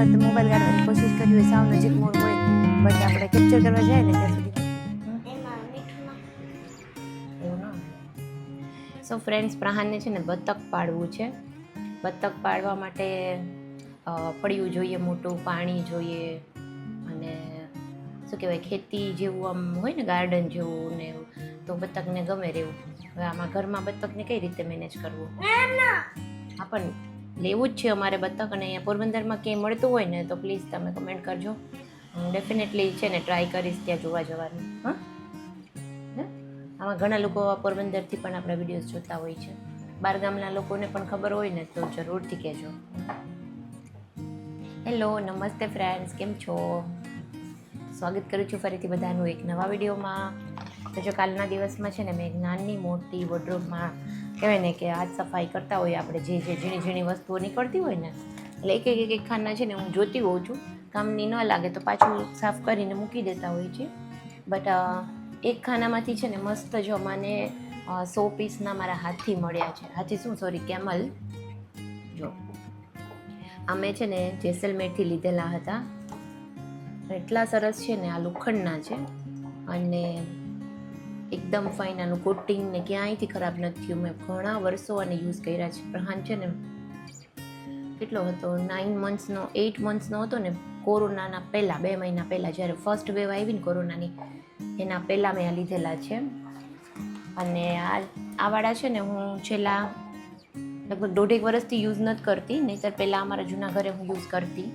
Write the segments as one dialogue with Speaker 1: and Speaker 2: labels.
Speaker 1: વખત મોબાઈલ કાઢવાની કોશિશ કરી હોય, સાવ નજીક મોર હોય, બટ આપણે કેપ્ચર કરવા જાય ને ત્યાં સુધી એવું ન. સો ફ્રેન્ડ્સ, પ્રહાનને છે ને બતક પાળવું છે. બતક પાળવા માટે પડ્યું જોઈએ, મોટું પાણી જોઈએ, અને શું કહેવાય, ખેતી જેવું આમ હોય ને, ગાર્ડન જેવું ને એવું, તો બતકને ગમે રહેવું. હવે આમાં ઘરમાં બતકને કઈ રીતે મેનેજ કરવું? હા, પણ લેવું જ છે અમારે બતક, અને અહીંયા પોરબંદરમાં ક્યાંય મળતું હોય ને તો પ્લીઝ તમે કમેન્ટ કરજો. હું ડેફિનેટલી છે ને ટ્રાય કરીશ ત્યાં જોવા જવાનું. હા, આમાં ઘણા લોકો પોરબંદરથી પણ આપણા વિડીયોઝ જોતા હોય છે. બહાર ગામના લોકોને પણ ખબર હોય ને તો જરૂરથી કહેજો. હેલો, નમસ્તે ફ્રેન્ડ્સ, કેમ છો? સ્વાગત કરું છું ફરીથી બધાનું એક નવા વિડીયોમાં. તો જો કાલના દિવસમાં છે ને મેં નાની મોટી વોર્ડરોબમાં કહેવાય ને કે હાથ સફાઈ કરતા હોઈએ આપણે, જે ઝીણી ઝીણી વસ્તુઓ નીકળતી હોય ને, એટલે એક ખાના છે ને હું જોતી હોઉં છું, કામની ન લાગે તો પાછું સાફ કરીને મૂકી દેતા હોય છે. બટ એક ખાનામાંથી છે ને મસ્ત જો મને 100 પીસના મારા હાથી મળ્યા છે. હાથી શું, સોરી, કેમલ. જો આ મેં છે ને જેસલમેરથી લીધેલા હતા. એટલા સરસ છે ને, આ લોખંડના છે અને એકદમ ફાઇન. આનું કોટિંગ ને ક્યાંયથી ખરાબ નથી થયું. મેં ઘણા વર્ષો આને યુઝ કર્યા છે. પ્રહાન છે ને કેટલો હતો, 9 મંથ્સનો 8 મંથ્સનો હતો ને, કોરોનાના પહેલાં 2 મહિના પહેલાં, જ્યારે ફર્સ્ટ વેવ આવી ને કોરોનાની, એના પહેલાં મેં આ લીધેલા છે. અને આ વાળા છે ને હું છેલ્લા લગભગ 1.5 વર્ષથી યુઝ નથી કરતી, નહીંતર પહેલાં અમારા જૂના ઘરે હું યુઝ કરતી.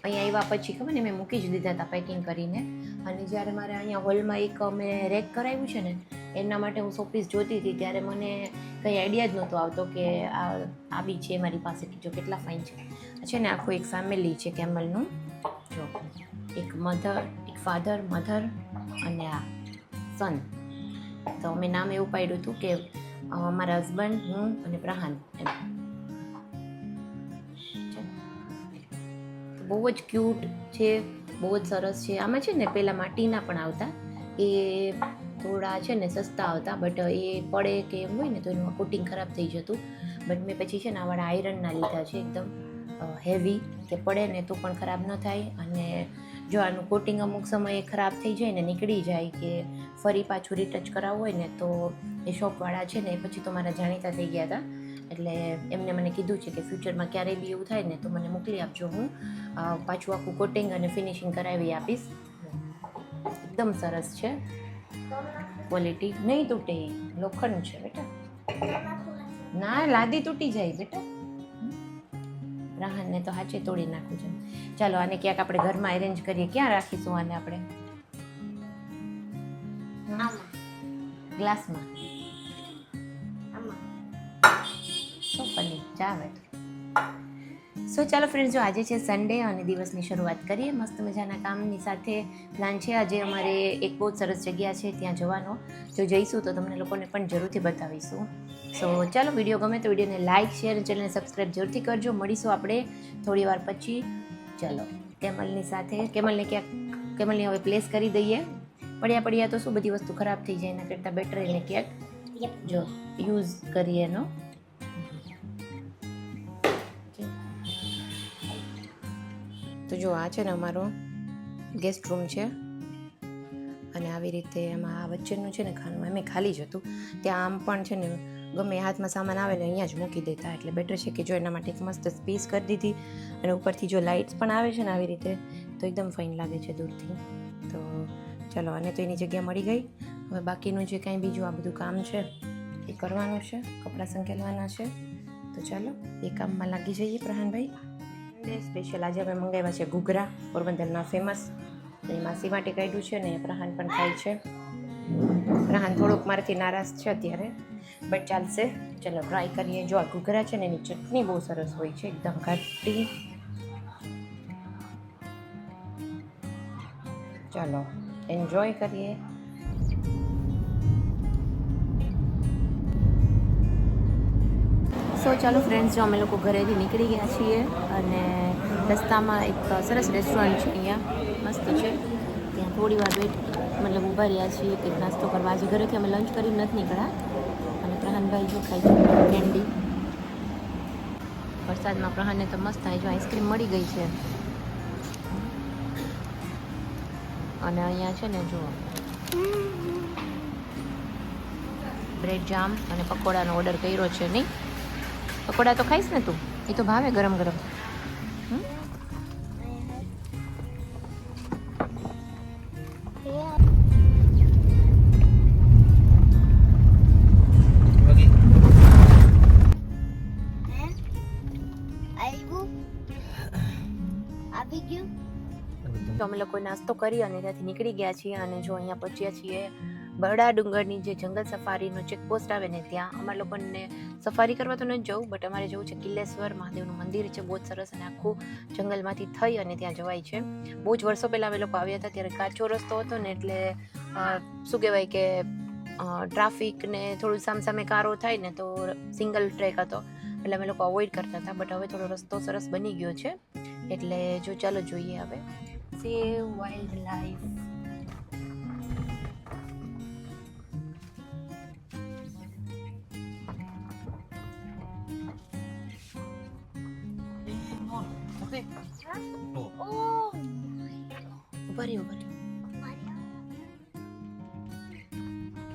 Speaker 1: અહીંયા આવ્યા પછી ખબર ને મેં મૂકી જ દીધા હતા પેકિંગ કરીને. અને જ્યારે મારે અહીંયા હોલમાં એક મેં રેક કરાવ્યું છે ને, એના માટે હું 100 પીસ જોતી હતી, ત્યારે મને કંઈ આઈડિયા જ નહોતો આવતો કે આ બી છે મારી પાસે. જો કેટલા ફાઇન છે ને. આખું એક ફેમિલી છે કેમલનું. જો એક મધર, એક ફાધર, મધર અને આ સન. તો મેં નામ એવું પાડ્યું હતું કે મારા હસબન્ડ, હું અને પ્રહાન એમ. બહુ જ ક્યુટ છે, બહુ જ સરસ છે. આમાં છે ને પહેલાં માટીના પણ આવતા, એ થોડા છે ને સસ્તા આવતા, બટ એ પડે કે એમ હોય ને તો એનું કોટિંગ ખરાબ થઈ જતું. બટ મેં પછી છે ને આવાળા આયરનના લીધા છે, એકદમ હેવી, કે પડે ને તો પણ ખરાબ ન થાય. અને જો આનું કોટિંગ અમુક સમયે ખરાબ થઈ જાય ને, નીકળી જાય, કે ફરી પાછું રિટચ કરાવવું હોય ને, તો એ શોપવાળા છે ને એ પછી તો મારા જાણીતા થઈ ગયા હતા. એટલે એમને મને કીધું છે કે ફ્યુચરમાં ક્યારેય બી એવું થાય ને તો મને મોકલી આપજો, હું પાછું આખું કોટિંગ અને ફિનિશિંગ કરાવી આપીશ. એકદમ સરસ છે, ક્વોલિટી નહીં તૂટે, લોખંડ છે બેટા. ના, લાદી તૂટી જાય બેટા. રાહનને તો હાચે તોડી નાખું છે. ચાલો આને ક્યાંક આપણે ઘરમાં એરેન્જ કરીએ. ક્યાં રાખીશું આને આપણે? ગ્લાસમાં. સોપલી ચાવે. સો ચાલો ફ્રેન્ડ્સ, જો આજે છે સન્ડે અને દિવસની શરૂઆત કરીએ મસ્ત મજાના કામની સાથે. પ્લાન છે આજે અમારે એક બહુ જ સરસ જગ્યા છે ત્યાં જવાનો. જો જઈશું તો તમને લોકોને પણ જરૂરથી બતાવીશું. સો ચાલો, વિડીયો ગમે તો વિડીયોને લાઇક, શેર અને ચેનલને સબસ્ક્રાઈબ જરૂરથી કરજો. મળીશું આપણે થોડી વાર પછી. ચાલો, કેમલની સાથે. કેમલને હવે પ્લેસ કરી દઈએ. પડ્યા તો શું, બધી વસ્તુ ખરાબ થઈ જાય, એના કરતાં બેટર એને ક્યાંક જો યુઝ કરીએ એનો. તો જો આ છે ને અમારો ગેસ્ટ રૂમ છે, અને આવી રીતે એમાં આ વચ્ચેનું છે ને ખાનું એમ ખાલી જ હતું. ત્યાં આમ પણ છે ને ગમે હાથમાં સામાન આવે ને અહીંયા જ મૂકી દેતા, એટલે બેટર છે કે જો એના માટે એક મસ્ત સ્પેસ કરી દીધી. અને ઉપરથી જો લાઇટ્સ પણ આવે છે ને આવી રીતે, તો એકદમ ફાઇન લાગે છે દૂરથી. તો ચલો, અને તો એની જગ્યા મળી ગઈ. હવે બાકીનું જે કાંઈ બીજું આ બધું કામ છે એ કરવાનું છે, કપડાં સંકેલવાના છે. તો ચાલો એ કામમાં લાગી જઈએ પ્રહાનભાઈ. સ્પેશિયલ આજે અમે મંગાવ્યા છે ઘૂઘરા, પોરબંદરના ફેમસ. એ માસી માટે કાઢ્યું છે ને પ્રહાન પણ ખાય છે. પ્રહાન થોડુંક મારાથી નારાજ છે અત્યારે, બટ ચાલશે. ચલો ટ્રાય કરીએ. જો આ ઘૂઘરા છે ને એની ચટણી બહુ સરસ હોય છે, એકદમ ઘાટી. ચાલો એન્જોય કરીએ. સો ચાલો ફ્રેન્ડ્સ, જો અમે લોકો ઘરેથી નીકળી ગયા છીએ, અને રસ્તામાં એક સરસ રેસ્ટોરન્ટ છે, અહીંયા મસ્ત છે, ત્યાં થોડી વાર ઊભા રહ્યા છીએ કંઈક નાસ્તો કરવા. આજે ઘરેથી અમે લંચ કરીને નથી નીકળ્યા. અને પ્રહાનભાઈ જો ખાય છે કેન્ડી. વરસાદમાં પ્રહાને તો મસ્ત અહીં જો આઈસ્ક્રીમ મળી ગઈ છે. અને અહીંયા છે ને જુઓ બ્રેડ જામ અને પકોડાનો ઓર્ડર કર્યો છે. નહીં પકોડા તો ખાઈશ ને તું? એ તો ભાવે ગરમ ગરમ. તો અમે લોકો નાસ્તો કરી અને ત્યાંથી નીકળી ગયા છીએ અને જો અહીંયા પહોંચ્યા છીએ બરડા ડુંગરની જે જંગલ સફારીનો ચેકપોસ્ટ આવે ને ત્યાં. અમારા લોકોને સફારી કરવા તો નથી જવું, બટ અમારે જવું છે કિલ્લેશ્વર મહાદેવનું મંદિર છે, બહુ જ સરસ અને આખું જંગલમાંથી થઈ અને ત્યાં જવાય છે. બહુ જ વર્ષો પહેલાં અમે લોકો આવ્યા હતા ત્યારે કાચો રસ્તો હતો ને એટલે શું કહેવાય કે ટ્રાફિક ને થોડું સામસામે કારો થાય ને તો સિંગલ ટ્રેક હતો એટલે અમે લોકો અવોઇડ કરતા હતા. બટ હવે થોડો રસ્તો સરસ બની ગયો છે એટલે જો ચાલો જોઈએ હવે. સેવ વાઇલ્ડ લાઈફ.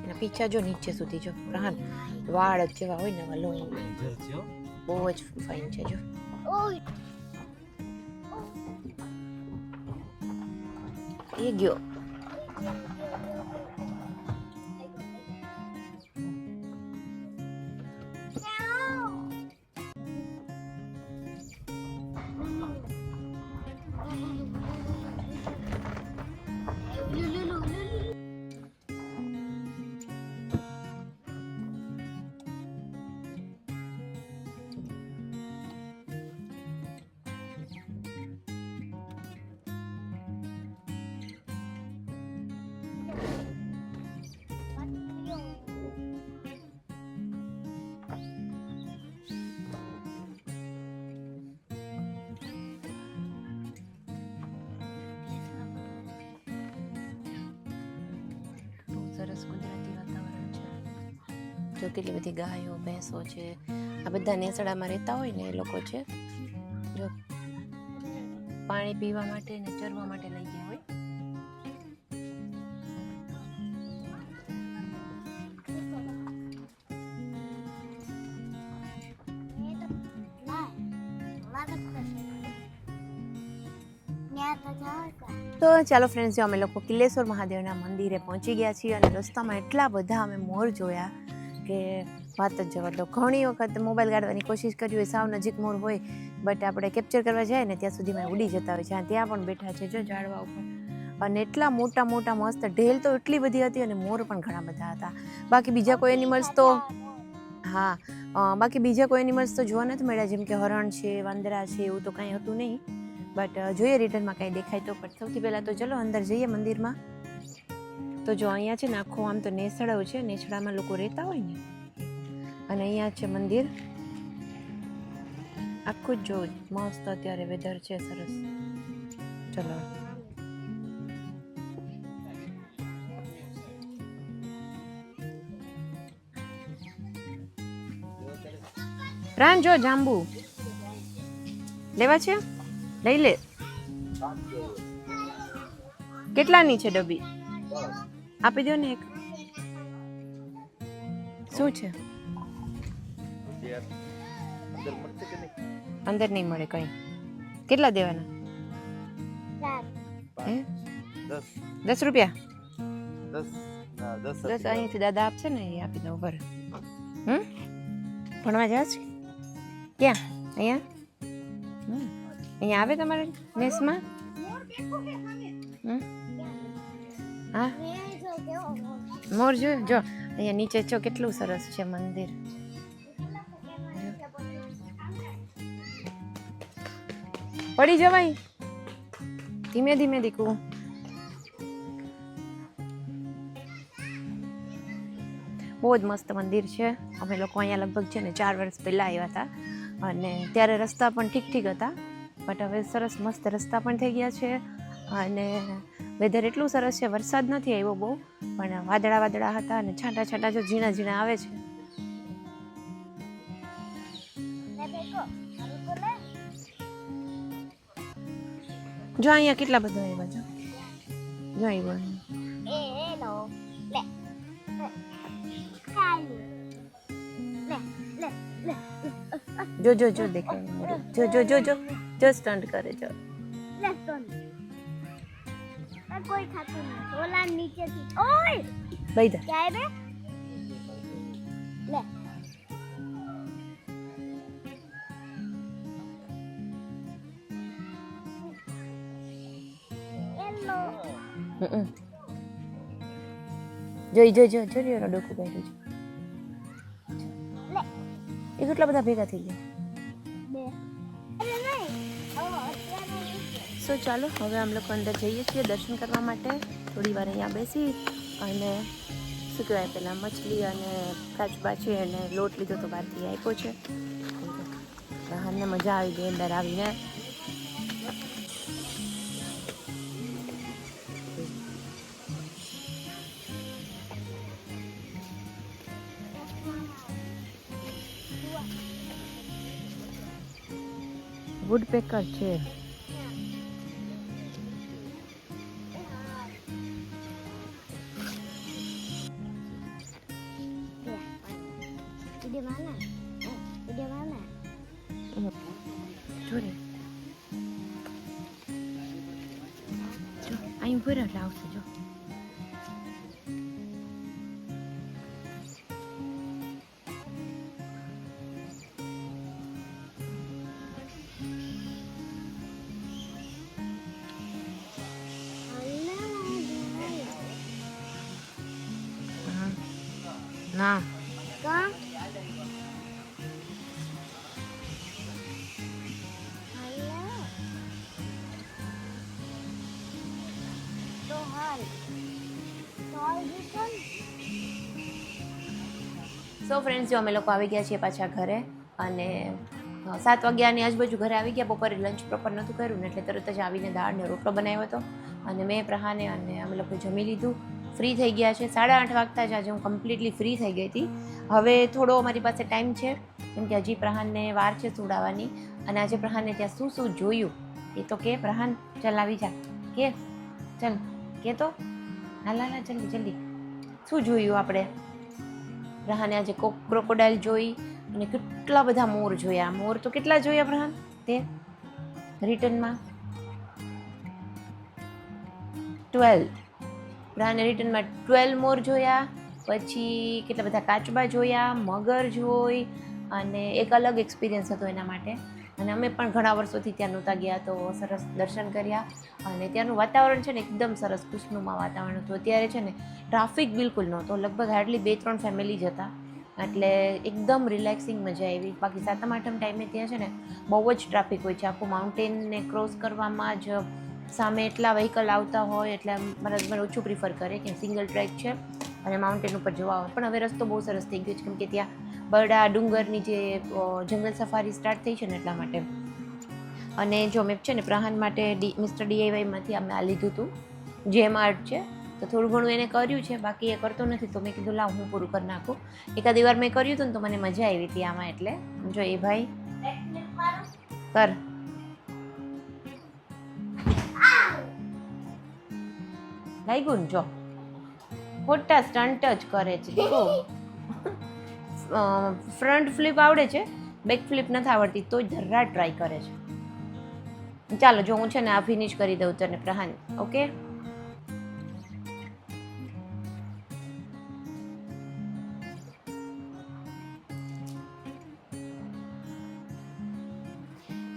Speaker 1: એના પીછા જો નીચે સુધી જો પ્રહાન વાળ જ જેવા હોય ને વાલો બહુ જ ફાઇન છે જો. એ ગયો. સરસ કુદરતી વાતાવરણ છે. જો કેટલી બધી ગાયો ભેંસો છે. આ બધા નેસડામાં રહેતા હોય ને એ લોકો છે. જો પાણી પીવા માટે ને ચરવા માટે લઈ ગયા હોય. તો ચાલો ફ્રેન્ડ્સ, અમે લોકો કિલ્લેશ્વર મહાદેવના મંદિરે પહોંચી ગયા છીએ અને રસ્તામાં એટલા બધા અમે મોર જોયા કે વાત જ જવા દો. ઘણી વખત મોબાઈલ કાઢવાની કોશિશ કરી હોય, સાવ નજીક મોર હોય, બટ આપણે કેપ્ચર કરવા જાય ને ત્યાં સુધીમાં ઉડી જતા હોય છે. ત્યાં પણ બેઠા છે જો ઝાડવા ઉપર અને એટલા મોટા મોટા મસ્ત ઢેલ તો એટલી બધી હતી અને મોર પણ ઘણા બધા હતા. બાકી બીજા કોઈ એનિમલ્સ તો બાકી બીજા કોઈ એનિમલ્સ તો જોવા નથી મળ્યા, જેમ કે હરણ છે, વાંદરા છે, એવું તો કાંઈ હતું નહીં. બટ જોઈએ રિટર્નમાં કાંઈ દેખાય તો. પણ સૌથી પહેલાં તો ચલો અંદર જઈએ મંદિરમાં. તો જો અહીંયા છે ને આખું આમ તો નેસડો છે, નેસડામાં લોકો રહેતા હોય ને, અને અહીંયા છે મંદિર. આખું જ જો મસ્ત અત્યારે વેધર છે સરસ. ચલો રાન જો જાંબુ લેવા છે, લઈ લે. કેટલાની છે ડબ્બી? આપી દો ને એક. શું છે અંદર? નહીં મળે કઈ. કેટલા દેવાના? 10 રૂપિયા. 10 અહીંથી દાદા આપશે ને એ આપી દઉં. બરાબર. ભણવા જા છે ક્યાં? અહીંયા આવે તમારે મેસમાં? હા મોર જો અહીંયા નીચે જો કેટલું સરસ છે મંદિર. પડી જવાય, ધીમે ધીમે દીકું. બહુ જ મસ્ત મંદિર છે. અમે લોકો અહીંયા લગભગ છે ને 4 વર્ષ પહેલાં આવ્યા હતા અને ત્યારે રસ્તા પણ ઠીક ઠીક હતા, બટ હવે સરસ મસ્ત રસ્તા પણ થઈ ગયા છે અને વેધર એટલું સરસ છે. વરસાદ નથી આવ્યો બહુ, પણ વાદળા હતા અને છાંટા છાંટા જો ઝીણા ઝીણા આવે છે. જો અહીંયા કેટલા બધા આવ્યા છે. જો આવ્યા
Speaker 2: હેલો લે ચાલુ લે લે લે
Speaker 1: જો જો જો દેખાય મોરું. જો જો જો જો જો સ્ટન્ટ કરે જો.
Speaker 2: લે સ્ટોન કોઈ ખાતું નહીં ઓલા નીચેથી ઓય
Speaker 1: બેઠા
Speaker 2: ક્યાં રે લે હેલો
Speaker 1: જોઈ જો જો જો રે ડોકું કાઢ્યું છે.
Speaker 2: લે
Speaker 1: એ કેટલા બધા ભેગા થઈ ગયા.
Speaker 2: બે અરે નહીં અત્યારે
Speaker 1: સો ચાલો હવે અમે લોકો અંદર જઈએ છીએ દર્શન કરવા માટે. થોડી વાર અહીંયા બેસી અને શું કહેવાય પેલા મછલી અને કાચબા છે અને લોટ લીધો તો બહારથી આપ્યો છે. રાહનને મજા આવી ગઈ અંદર આવીને. વુડ પેકર છે.
Speaker 2: Di mana? Di mana?
Speaker 1: જો રે જો અહીં ઉભો રહે એટલે આવશે જો. હા. ના
Speaker 2: Kang? Halo. Sohal. Sohal gitu.
Speaker 1: So friends જો અમે લોકો આવી ગયા છીએ પાછા ઘરે અને 7 વાગ્યાની આજુબાજુ ઘરે આવી ગયા. બપોરે લંચ પ્રોપર નહોતું કર્યું ને એટલે તરત જ આવીને દાળ ને રોટલો બનાવ્યો હતો અને મેં પ્રહાને અને અમે લોકો જમી લીધું. ફ્રી થઈ ગયા છે. 8:30 વાગતા જ આજે હું કમ્પ્લીટલી ફ્રી થઈ ગઈ હતી. હવે થોડો અમારી પાસે ટાઈમ છે કેમ કે હજી પ્રહાનને વાર છે સુડાવવાની અને આજે પ્રહાનને ત્યાં શું શું જોયું એ તો કે. પ્રહાન ચાલ આવી જા કે ચાલ કે તો હાલ હાલ જલ્દી જલ્દી શું જોયું આપણે. પ્રહાને આજે ક્રોકોડાઇલ જોઈ અને કેટલા બધા મોર જોયા. મોર તો કેટલા જોયા પ્રહાન તે રિટર્નમાં 12. પ્રહાને રિટર્નમાં 12 મોર જોયા. પછી કેટલા બધા કાચબા જોયા, મગર જોઈ અને એક અલગ એક્સપિરિયન્સ હતો એના માટે. અને અમે પણ ઘણા વર્ષોથી ત્યાં નહોતા ગયા તો સરસ દર્શન કર્યા અને ત્યાંનું વાતાવરણ છે ને એકદમ સરસ ખુશનુમા વાતાવરણ હતું. અત્યારે છે ને ટ્રાફિક બિલકુલ નહોતો. લગભગ હાર્ડલી 2-3 ફેમિલી જ હતા એટલે એકદમ રિલેક્સિંગ મજા આવી. બાકી 7મ 8મ ટાઈમે ત્યાં છે ને બહુ જ ટ્રાફિક હોય છે. આખું માઉન્ટેનને ક્રોસ કરવામાં જ સામે એટલા વ્હીકલ આવતા હોય એટલે મારા હસબન્ડ ઓછું પ્રિફર કરે કે સિંગલ ટ્રેક છે અને માઉન્ટેન ઉપર જવા આવે. પણ હવે રસ્તો બહુ સરસ થઈ ગયો છે કેમ કે ત્યાં બરડા ડુંગરની જે જંગલ સફારી સ્ટાર્ટ થઈ છે ને એટલા માટે. અને જો મેં છે ને પ્રહાન માટે મિસ્ટર DIYમાંથી અમે આ લીધું હતું. જેમ આર્ટ છે તો થોડું ઘણું એને કર્યું છે બાકી એ કરતો નથી તો મેં કીધું લાવ હું પૂરું કરી નાખું. એકાદી વાર મેં કર્યું હતું ને તો મને મજા આવી હતી આમાં એટલે. જો એ ભાઈ કર લાગ્યું ને જો ખોટા સ્ટન્ટ જ કરે છે. દેખો ફ્રન્ટ ફ્લિપ આવડે છે બેક ફ્લિપ નથી આવડતી તો જરા ટ્રાય કરે છે. ચાલો જો હું છે ને આ ફિનિશ કરી દઉં તને પ્રહાન. ઓકે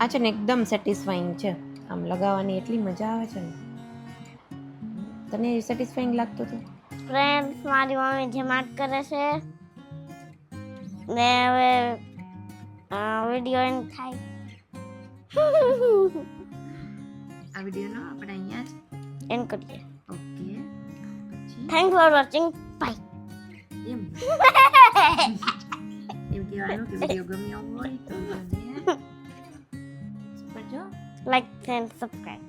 Speaker 1: આ છે ને એકદમ સેટિસ્ફાઈંગ છે. આમ લગાવવાની એટલી મજા આવે છે ને. તને સેટિસ્ફાઈંગ લાગતું હતું?
Speaker 2: ફ્રેન્ડ્સ મારી મમ્મી જમાટ કરે છે ને હવે વિડીયો એન્ડ થાય.
Speaker 1: આ વિડીયોનો આપણે અહીંયા જ
Speaker 2: એન્ડ કરીએ.
Speaker 1: ઓકે પછી
Speaker 2: થેન્ક્સ ફોર વોચિંગ. બાય.
Speaker 1: એમ કહેવાનું કે વિડીયો ગમ્યો હોય તો કરજો
Speaker 2: લાઈક એન્ડ સબસ્ક્રાઇબ.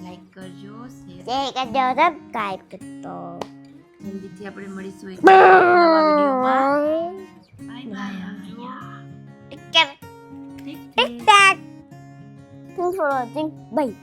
Speaker 1: લાઈક કરજો શેર
Speaker 2: જય કરજો સબસ્ક્રાઇબ કરતો.
Speaker 1: જલ્દીથી આપણે મળીશું એક નવા વિડીયોમાં. Bye bye.
Speaker 2: Take care.
Speaker 1: ઠીક
Speaker 2: ટિક ટેક. Thanks for watching. બાય.